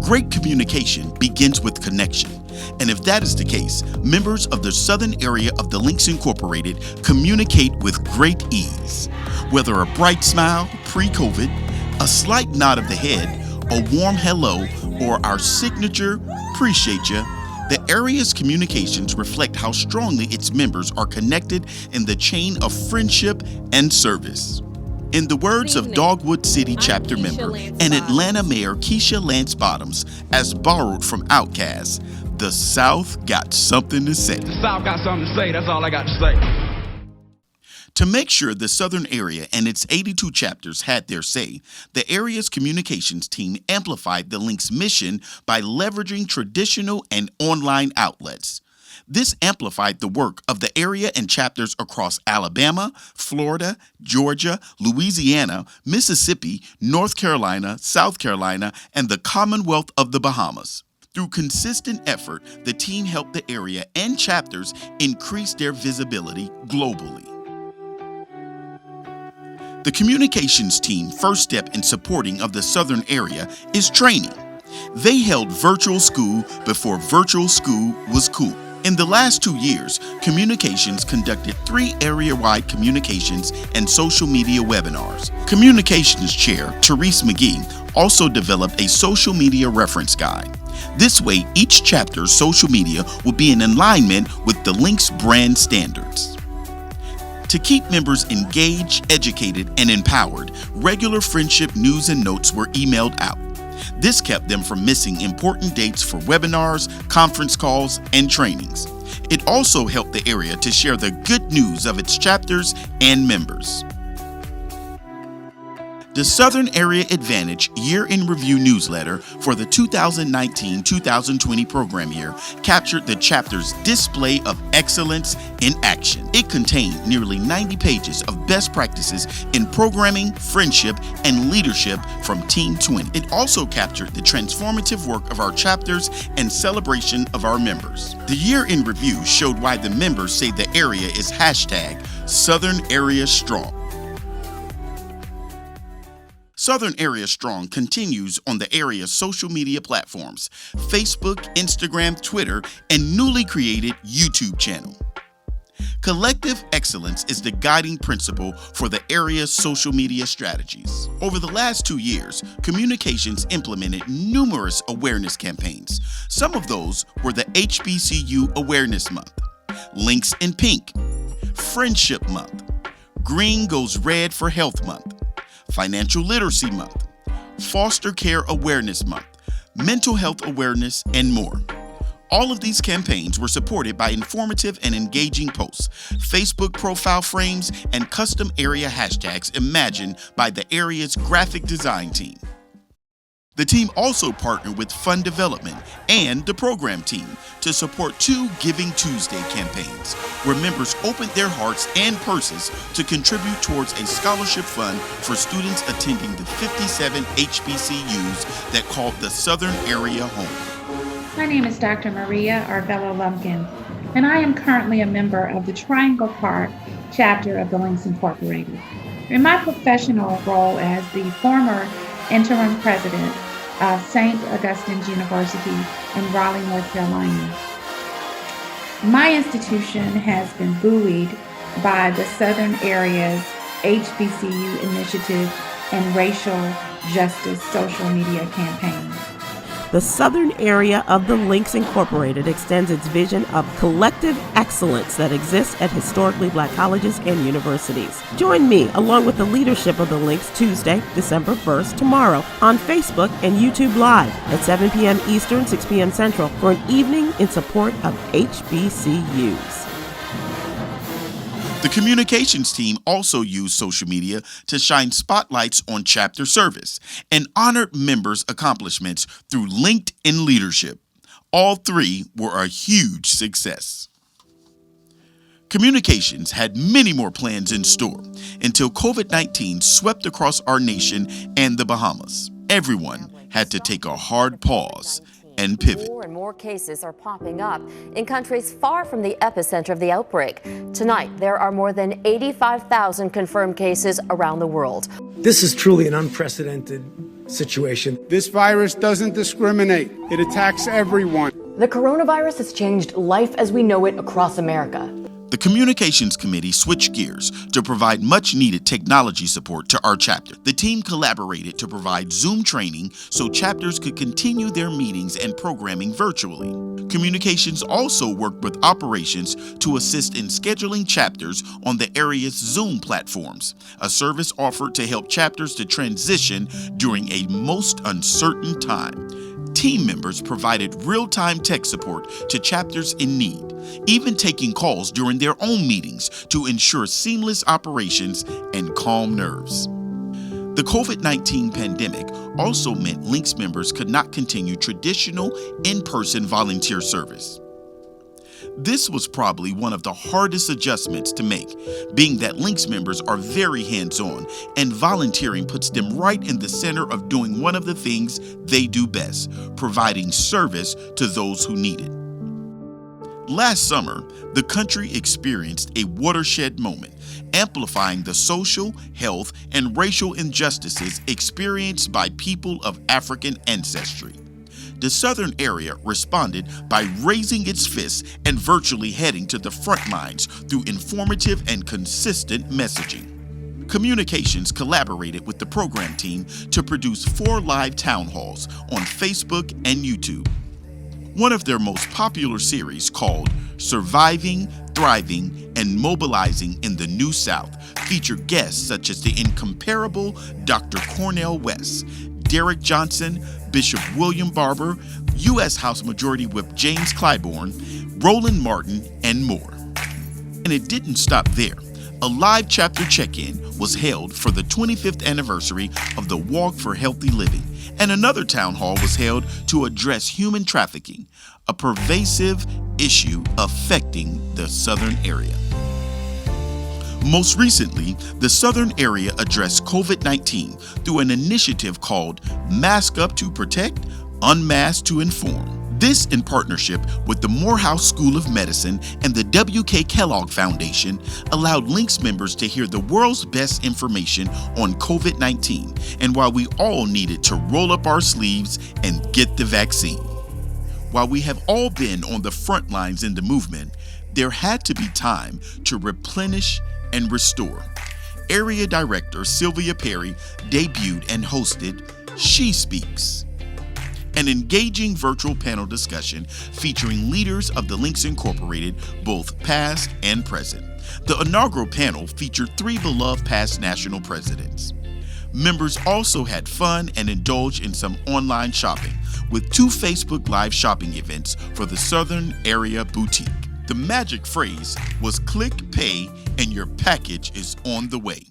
Great communication begins with connection, and if that is the case, members of the southern area of the Links Incorporated communicate with great ease. Whether a bright smile pre-COVID, a slight nod of the head, a warm hello, or our signature "appreciate ya," the area's communications reflect how strongly its members are connected in the chain of friendship and service. In the words of Dogwood City chapter member and Atlanta Mayor Keisha Lance Bottoms, as borrowed from Outkast, the South got something to say. The South got something to say, that's all I got to say. To make sure the southern area and its 82 chapters had their say, the area's communications team amplified the Link's mission by leveraging traditional and online outlets. This amplified the work of the area and chapters across Alabama, Florida, Georgia, Louisiana, Mississippi, North Carolina, South Carolina, and the Commonwealth of the Bahamas. Through consistent effort, the team helped the area and chapters increase their visibility globally. The communications team's first step in supporting of the southern area is training. They held virtual school before virtual school was cool. In the last 2 years, Communications conducted 3 area-wide communications and social media webinars. Communications Chair Therese McGee also developed a social media reference guide. This way, each chapter's social media will be in alignment with the Link's brand standards. To keep members engaged, educated, and empowered, regular friendship news and notes were emailed out. This kept them from missing important dates for webinars, conference calls, and trainings. It also helped the area to share the good news of its chapters and members. The Southern Area Advantage Year in Review newsletter for the 2019-2020 program year captured the chapter's display of excellence in action. It contained nearly 90 pages of best practices in programming, friendship, and leadership from Team 20. It also captured the transformative work of our chapters and celebration of our members. The Year in Review showed why the members say the area is #SouthernAreaStrong. Southern Area Strong continues on the area's social media platforms, Facebook, Instagram, Twitter, and newly created YouTube channel. Collective excellence is the guiding principle for the area's social media strategies. Over the last 2 years, Communications implemented numerous awareness campaigns. Some of those were the HBCU Awareness Month, Links in Pink, Friendship Month, Green Goes Red for Health Month, Financial Literacy Month, Foster Care Awareness Month, Mental Health Awareness, and more. All of these campaigns were supported by informative and engaging posts, Facebook profile frames, and custom area hashtags imagined by the area's graphic design team. The team also partnered with Fund Development and the program team to support 2 Giving Tuesday campaigns, where members opened their hearts and purses to contribute towards a scholarship fund for students attending the 57 HBCUs that called the Southern Area home. My name is Dr. Maria Arbella Lumpkin, and I am currently a member of the Triangle Park chapter of the Links Incorporated. In my professional role as the former interim president of St. Augustine's University in Raleigh, North Carolina, my institution has been buoyed by the Southern Area's HBCU initiative and racial justice social media campaign. The Southern Area of the Links Incorporated extends its vision of collective excellence that exists at historically Black colleges and universities. Join me, along with the leadership of the Links, Tuesday, December 1st, tomorrow, on Facebook and YouTube Live at 7 p.m. Eastern, 6 p.m. Central, for an evening in support of HBCUs. The communications team also used social media to shine spotlights on chapter service and honored members' accomplishments through LinkedIn leadership. All 3 were a huge success. Communications had many more plans in store until COVID-19 swept across our nation and the Bahamas. Everyone had to take a hard pause and pivot. More and more cases are popping up in countries far from the epicenter of the outbreak. Tonight, there are more than 85,000 confirmed cases around the world. This is truly an unprecedented situation. This virus doesn't discriminate. It attacks everyone. The coronavirus has changed life as we know it across America. The Communications Committee switched gears to provide much-needed technology support to our chapter. The team collaborated to provide Zoom training so chapters could continue their meetings and programming virtually. Communications also worked with operations to assist in scheduling chapters on the area's Zoom platforms, a service offered to help chapters to transition during a most uncertain time. Team members provided real-time tech support to chapters in need, even taking calls during their own meetings to ensure seamless operations and calm nerves. The COVID-19 pandemic also meant Links members could not continue traditional in-person volunteer service. This was probably one of the hardest adjustments to make, being that Links members are very hands-on, and volunteering puts them right in the center of doing one of the things they do best, providing service to those who need it. Last summer, the country experienced a watershed moment, amplifying the social, health, and racial injustices experienced by people of African ancestry. The Southern area responded by raising its fists and virtually heading to the front lines through informative and consistent messaging. Communications collaborated with the program team to produce 4 live town halls on Facebook and YouTube. One of their most popular series, called Surviving, Thriving, and Mobilizing in the New South, featured guests such as the incomparable Dr. Cornel West, Derek Johnson, Bishop William Barber, U.S. House Majority Whip James Clyburn, Roland Martin, and more. And it didn't stop there. A live chapter check-in was held for the 25th anniversary of the Walk for Healthy Living, and another town hall was held to address human trafficking, a pervasive issue affecting the Southern area. Most recently, the Southern area addressed COVID-19 through an initiative called Mask Up to Protect, Unmask to Inform. This, in partnership with the Morehouse School of Medicine and the W.K. Kellogg Foundation, allowed Links members to hear the world's best information on COVID-19 and why we all needed to roll up our sleeves and get the vaccine. While we have all been on the front lines in the movement, there had to be time to replenish and restore. Area Director Sylvia Perry debuted and hosted She Speaks, an engaging virtual panel discussion featuring leaders of the Links Incorporated, both past and present. The inaugural panel featured 3 beloved past national presidents. Members also had fun and indulged in some online shopping, with 2 Facebook Live shopping events for the Southern Area Boutique. The magic phrase was click, pay, and your package is on the way.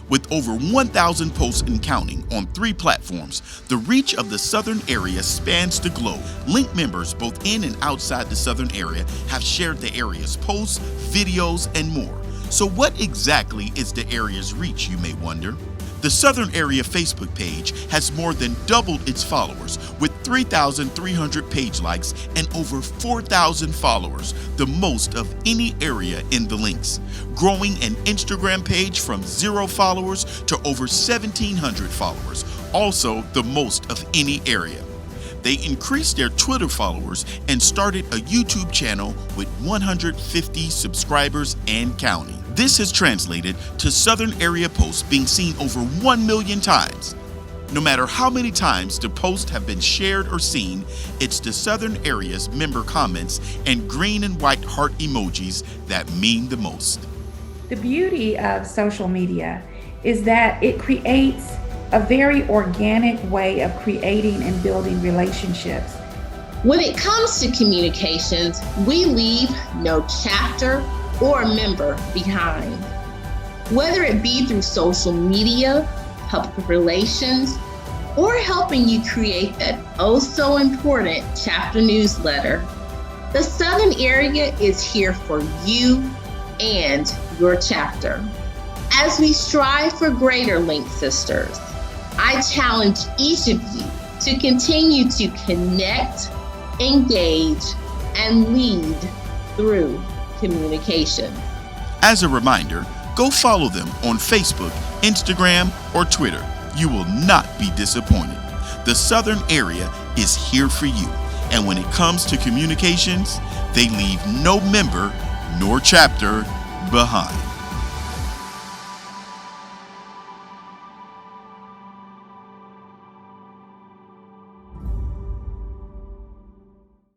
With over 1,000 posts and counting on 3 platforms, the reach of the Southern area spans the globe. Link members both in and outside the Southern area have shared the area's posts, videos, and more. So what exactly is the area's reach, you may wonder? The Southern Area Facebook page has more than doubled its followers, with 3,300 page likes and over 4,000 followers, the most of any area in the Links, growing an Instagram page from 0 followers to over 1,700 followers, also the most of any area. They increased their Twitter followers and started a YouTube channel with 150 subscribers and counting. This has translated to Southern area posts being seen over 1 million times. No matter how many times the posts have been shared or seen, it's the Southern area's member comments and green and white heart emojis that mean the most. The beauty of social media is that it creates a very organic way of creating and building relationships. When it comes to communications, we leave no chapter or member behind. Whether it be through social media, public relations, or helping you create that oh so important chapter newsletter, the Southern area is here for you and your chapter. As we strive for greater Link Sisters, I challenge each of you to continue to connect, engage, and lead through communication. As a reminder, go follow them on Facebook, Instagram, or Twitter. You will not be disappointed. the Southern area is here for you. And when it comes to communications, they leave no member nor chapter behind.